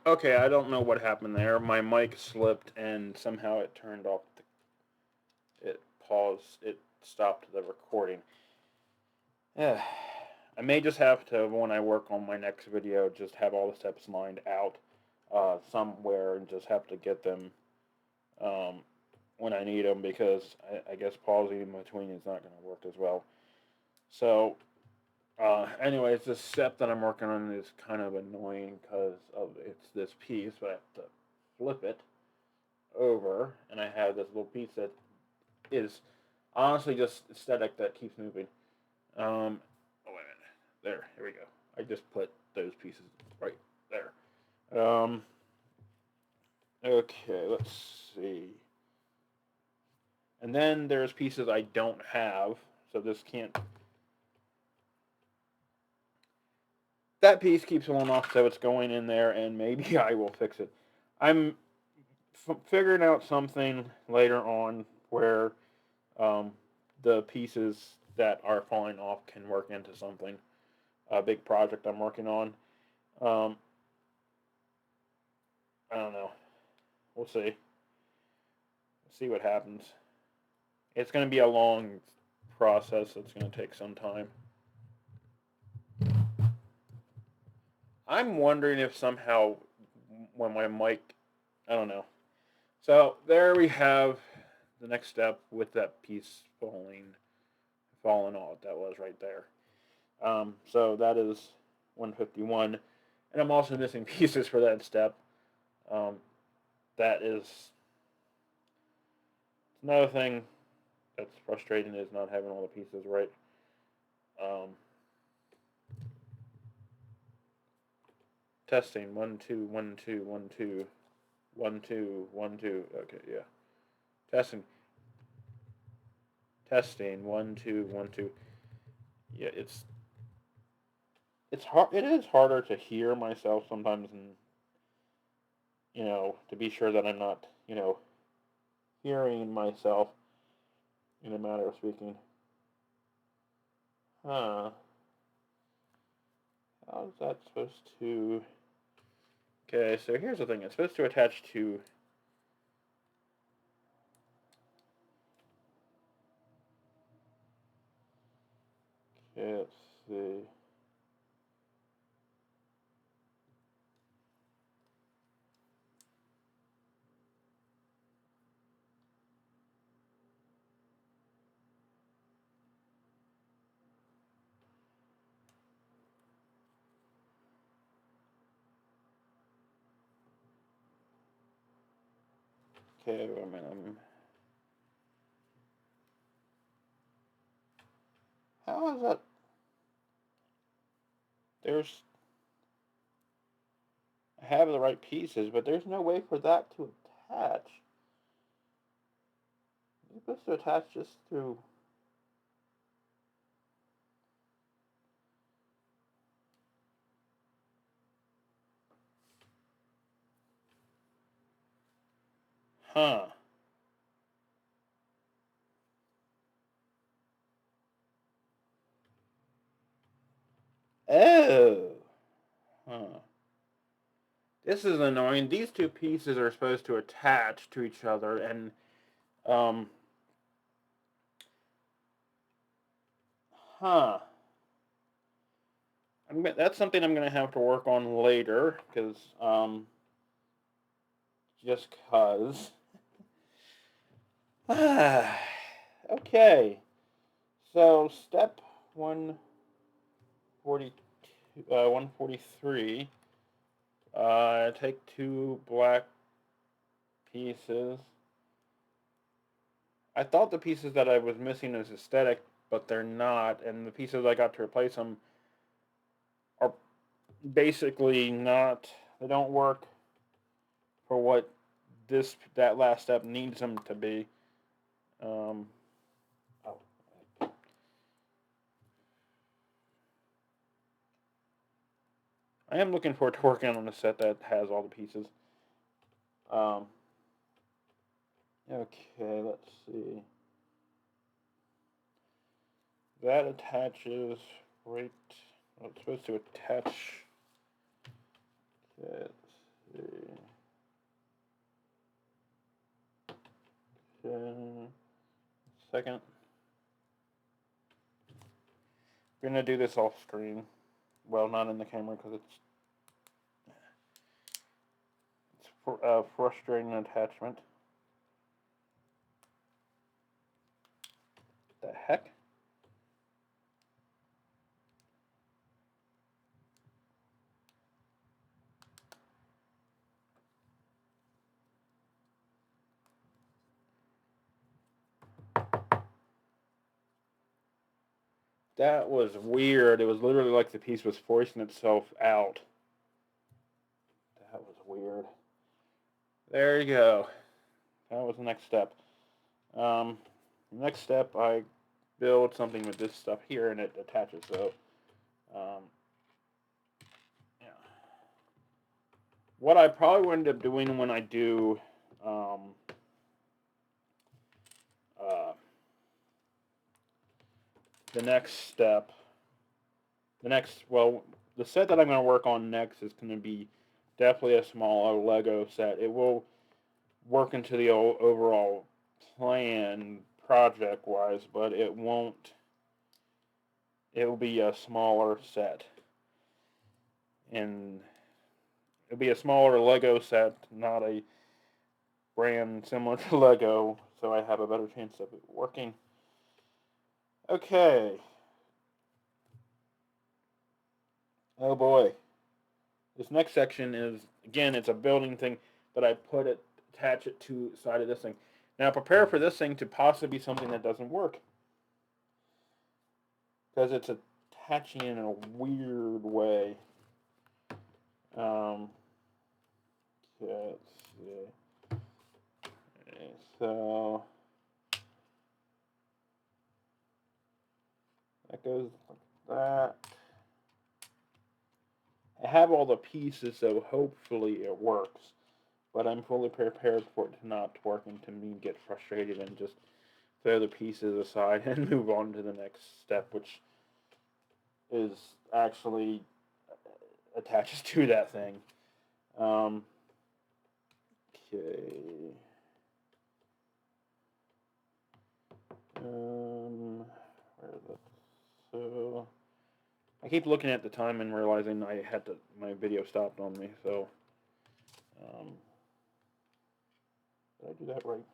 Okay, I don't know what happened there. My mic slipped and somehow it turned off. It paused. It stopped the recording. Yeah. I may just have to, when I work on my next video, just have all the steps lined out somewhere and just have to get them um, when I need them because I guess pausing in between is not going to work as well. So, anyways, this step that I'm working on is kind of annoying because of it's this piece, but I have to flip it over, and I have this little piece that is honestly just aesthetic that keeps moving. Oh wait a minute, there, here we go. I just put those pieces right there. Okay, let's see. And then there's pieces I don't have, so this can't. That piece keeps falling off, so it's going in there, and maybe I will fix it. I'm figuring out something later on where um, the pieces that are falling off can work into something. A big project I'm working on. Um, I don't know. We'll see. See what happens. It's going to be a long process. It's going to take some time. I'm wondering if somehow when my mic, I don't know. So there we have the next step with that piece falling off. That was right there. So that is 151, and I'm also missing pieces for that step. Um, that is another thing that's frustrating is not having all the pieces right. Um, testing 1 2 1 2 1 2 1 2 1 2. Okay, yeah. Testing 1 2 1 2. Yeah, it's hard. It is harder to hear myself sometimes, and to be sure that I'm not hearing myself in a matter of speaking. Huh? How's that supposed to? Okay, so here's the thing. It's supposed to attach to. Okay, let's see. Okay, wait a minute. How is that? There's. I have the right pieces, but there's no way for that to attach. It's supposed to attach just through. Huh. Oh. Huh. This is annoying. These two pieces are supposed to attach to each other, and um. Huh. That's something I'm gonna have to work on later, because just cause. Okay. So step 142, 143. Take two black pieces. I thought the pieces that I was missing is aesthetic, but they're not, and the pieces I got to replace them are basically not. They don't work for what that last step needs them to be. Um, oh, I am looking forward to working on a set that has all the pieces. Um, okay, let's see. That attaches right. Well, it's supposed to attach. Okay, let's second. We're going to do this off screen. Well, not in the camera because it's a frustrating attachment. The heck? That was weird. It was literally like the piece was forcing itself out. That was weird. There you go. That was the next step. Next step, I build something with this stuff here, and it attaches. So, yeah. What I probably will end up doing when I do the next step, the set that I'm going to work on next is going to be definitely a smaller Lego set. It will work into the overall plan project wise, but it won't. It will be a smaller set, and it'll be a smaller Lego set, not a brand similar to Lego, so I have a better chance of it working. Okay. Oh boy. This next section is, again, it's a building thing, but I attach it to the side of this thing. Now prepare for this thing to possibly be something that doesn't work. Because it's attaching in a weird way. Okay, let's see. Okay, so that goes like that. I have all the pieces, so hopefully it works. But I'm fully prepared for it to not work and to me get frustrated and just throw the pieces aside and move on to the next step, which is actually attaches to that thing. Okay. Where is it? So I keep looking at the time and realizing my video stopped on me. So, did I do that right?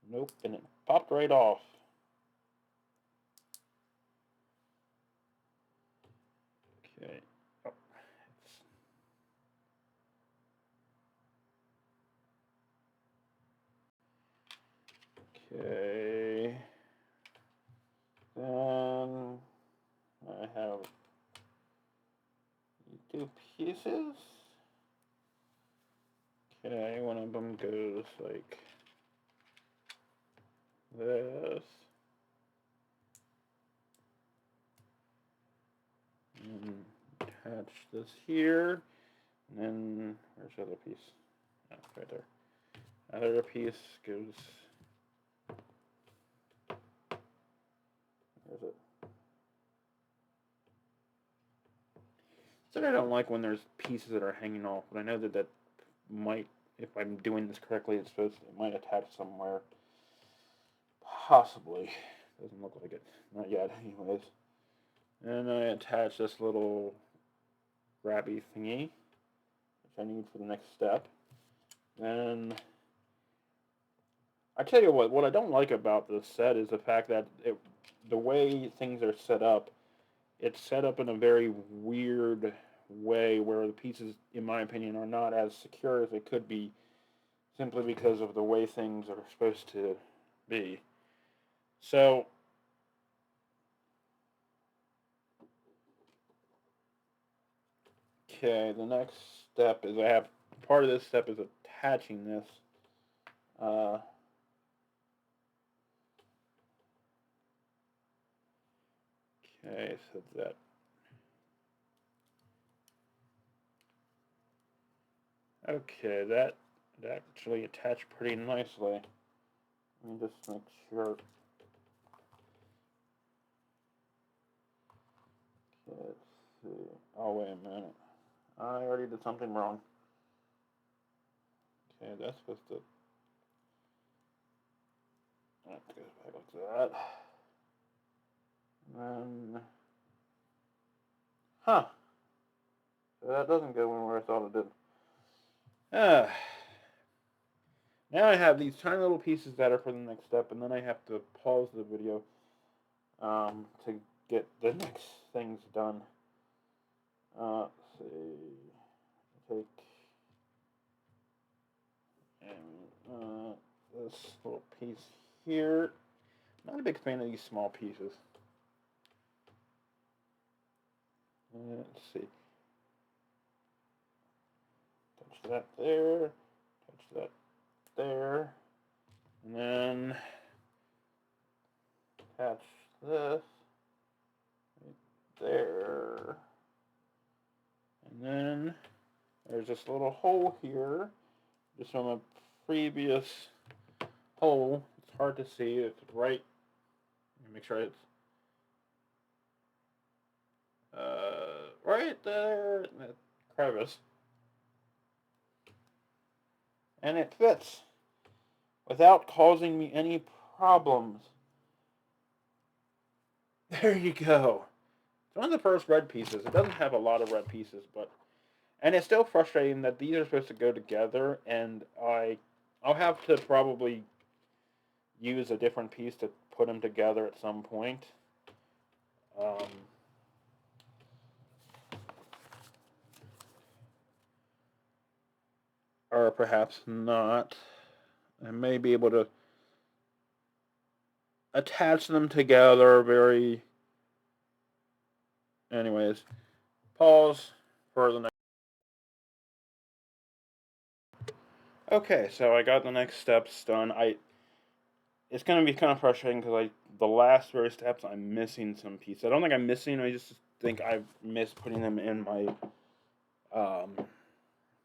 Nope, and it popped right off. Okay. Oh, okay. Then I have two pieces. Okay, one of them goes like this. And attach this here. And then, where's the other piece? Oh, right there. Other piece goes. Where's it? So I don't like when there's pieces that are hanging off, but I know that might, if I'm doing this correctly, it might attach somewhere. Possibly. Doesn't look like it. Not yet, anyways. And I attach this little grabby thingy, which I need for the next step. Then I tell you what I don't like about this set is the fact that the way things are set up, it's set up in a very weird way where the pieces, in my opinion, are not as secure as they could be simply because of the way things are supposed to be. So, okay, the next step is part of this step is attaching this. Okay, so that. Okay, that actually attached pretty nicely. Let me just make sure. Okay, let's see. Oh, wait a minute. I already did something wrong. Okay, that's supposed to. That goes back like that. And then, huh. So that doesn't go where I thought it did. Now I have these tiny little pieces that are for the next step, and then I have to pause the video to get the next things done. Let's see. Take and this little piece here. Not a big fan of these small pieces. Let's see. Touch that there. Touch that there. And then attach this right there. And then there's this little hole here, just from a previous hole. It's hard to see. It's right. Make sure it's right there in that crevice. And it fits without causing me any problems. There you go. It's one of the first red pieces. It doesn't have a lot of red pieces, and it's still frustrating that these are supposed to go together, and I'll have to probably use a different piece to put them together at some point. Or perhaps not. I may be able to attach them together very... Anyways, pause for the next... Okay, so I got the next steps done. It's going to be kind of frustrating because the last very steps, I'm missing some pieces. I don't think I'm missing, I just think I've missed putting them in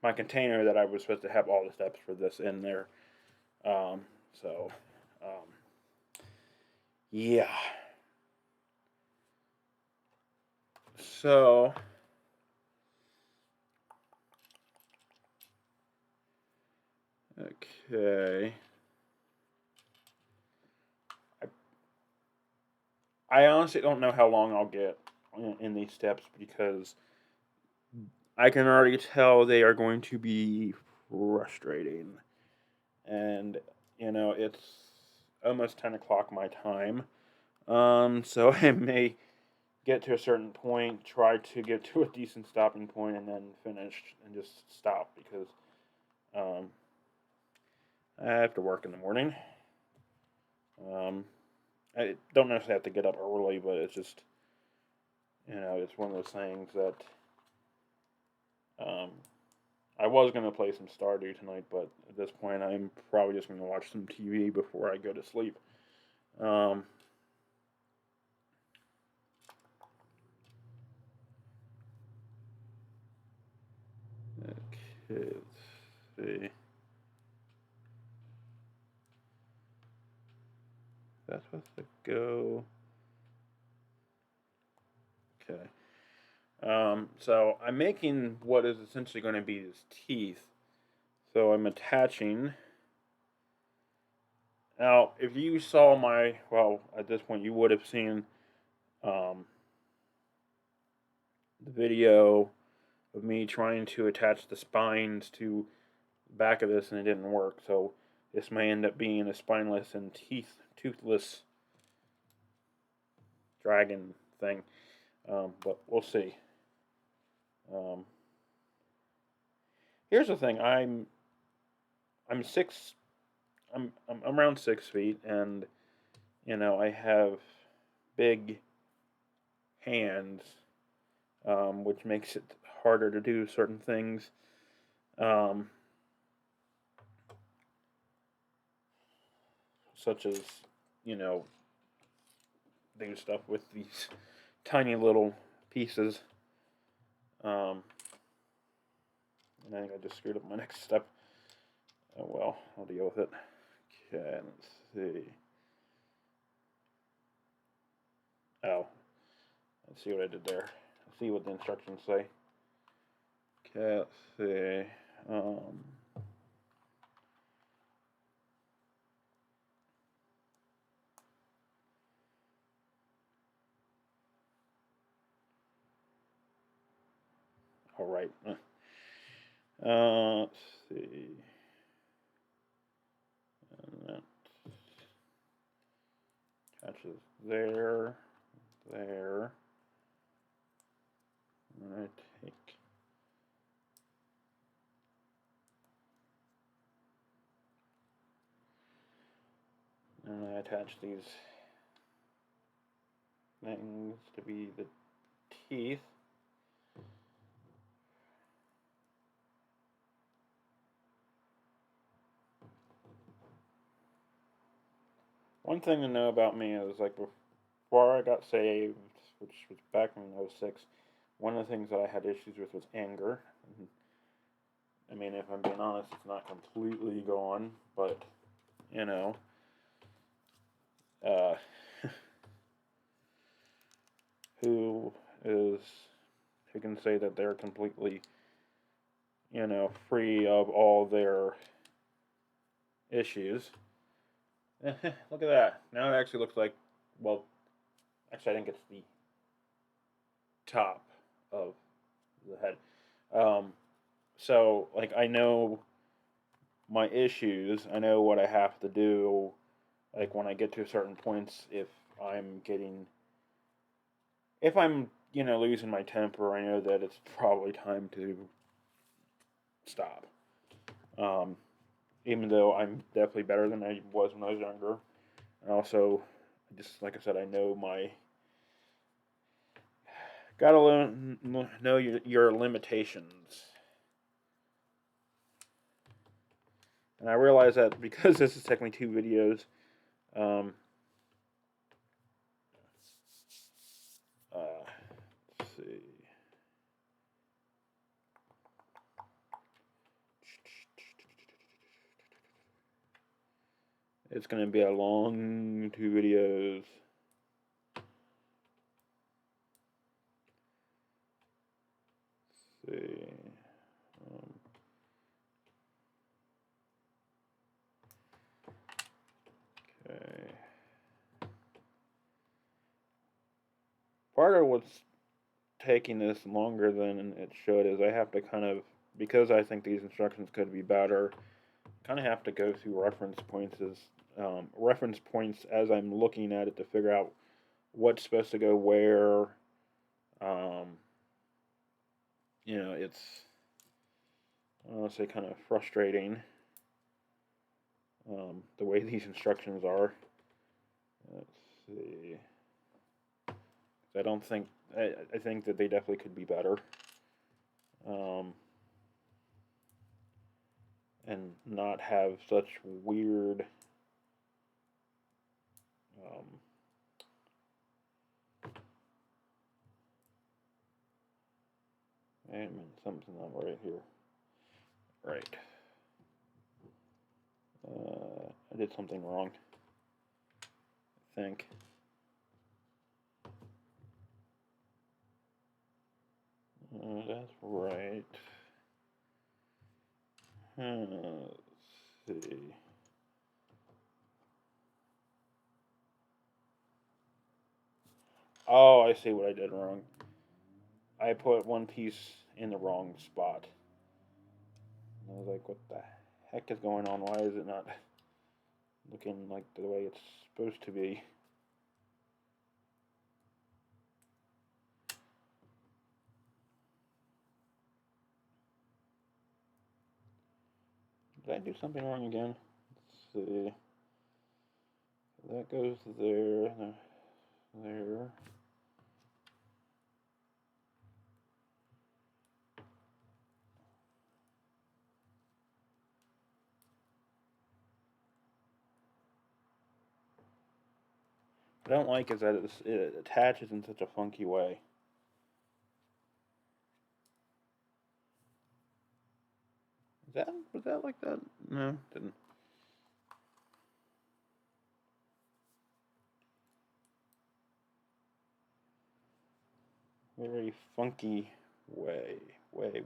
my container that I was supposed to have all the steps for this in there. Yeah. So, okay. I honestly don't know how long I'll get in these steps because I can already tell they are going to be frustrating. And, it's almost 10 o'clock my time. So I may get to a certain point, try to get to a decent stopping point, and then finish and just stop because I have to work in the morning. I don't necessarily have to get up early, but it's just, it's one of those things that I was going to play some Stardew tonight, but at this point I'm probably just going to watch some TV before I go to sleep. Okay, let's see. That's supposed to go. Okay. So I'm making what is essentially going to be his teeth. So I'm attaching. Now, if you saw at this point you would have seen the video of me trying to attach the spines to the back of this, and it didn't work. So this may end up being a spineless and toothless dragon thing, but we'll see. Here's the thing: I'm around 6 feet, and I have big hands, which makes it harder to do certain things. Such as, do stuff with these tiny little pieces. And I think I just screwed up my next step. Oh well, I'll deal with it. Okay, let's see. Oh, let's see what I did there. Let's see what the instructions say. Okay, let's see. all right. Let's see. And that attaches there. And I take and I attach these things to be the teeth. One thing to know about me is, like, before I got saved, which was back in '06, one of the things that I had issues with was anger. I mean, if I'm being honest, it's not completely gone, but, you know, uh, who can say that they're completely, free of all their issues? Look at that. Now it actually looks like, well, actually I think it's the top of the head. So, like, I know my issues. I know what I have to do. Like, when I get to certain points, if I'm, losing my temper, I know that it's probably time to stop. Um, Even though I'm definitely better than I was when I was younger. And also, just like I said, I know gotta know your limitations. And I realize that because this is technically 2 videos, um, let's see. It's going to be a long 2 videos. Let's see. Okay. Part of what's taking this longer than it should is I have to because I think these instructions could be better, kind of have to go through reference points as I'm looking at it to figure out what's supposed to go where. It's, I want to say, kind of frustrating, the way these instructions are. Let's see. I think that they definitely could be better. And not have such weird something not right here. Right. I did something wrong, I think. That's right. Let's see. Oh, I see what I did wrong. I put one piece in the wrong spot. I was like, what the heck is going on? Why is it not looking like the way it's supposed to be? Did I do something wrong again? Let's see. That goes there. There. What I don't like is that it attaches in such a funky way. Was that like that? No, didn't. Very funky way. Way.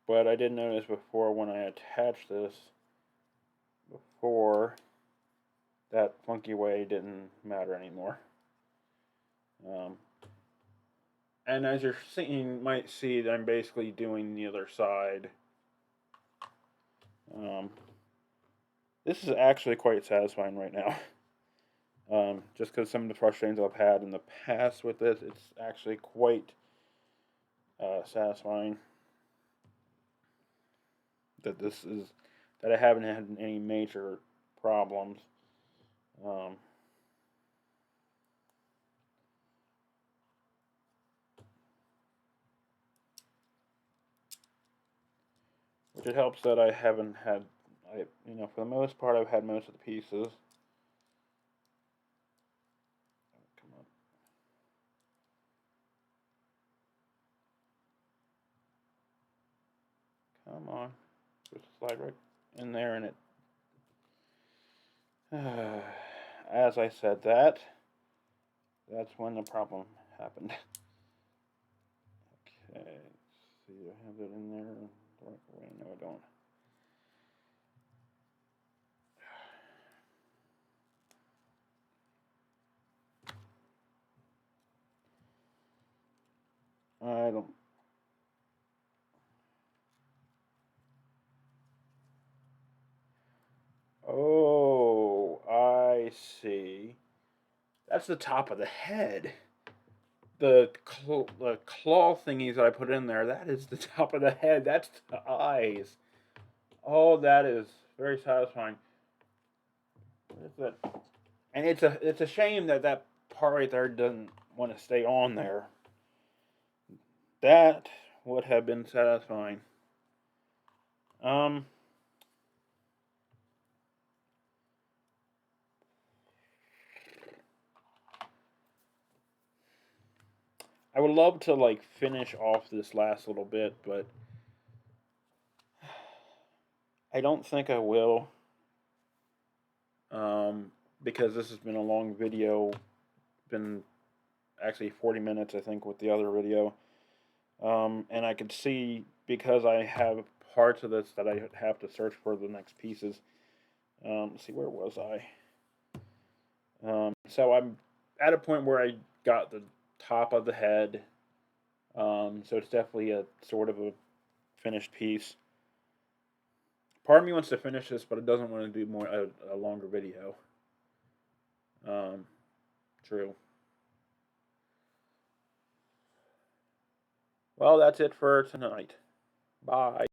But I did notice before when I attached this, before, that funky way didn't matter anymore. And as you're seeing, might see that I'm basically doing the other side. This is actually quite satisfying right now. Just because some of the frustrations I've had in the past with this, it's actually quite satisfying that that I haven't had any major problems. Um, which it helps that I haven't had, for the most part, I've had most of the pieces. Come on. Just slide right in there and it. As I said that's when the problem happened. Okay, let's see, I have it in there the right way. No, I don't. I don't. Oh, I see. That's the top of the head. The claw thingies that I put in there, that is the top of the head. That's the eyes. Oh, that is very satisfying. What is it? And it's a shame that that part right there doesn't want to stay on there. That would have been satisfying. Um, I would love to like finish off this last little bit, but I don't think I will. Because this has been a long video, been actually 40 minutes, I think, with the other video. And I could see because I have parts of this that I have to search for the next pieces. Let's see, where was I? So I'm at a point where I got the top of the head. So it's definitely a sort of a finished piece. Part of me wants to finish this, but it doesn't want to do more a longer video. True. Well, that's it for tonight. Bye.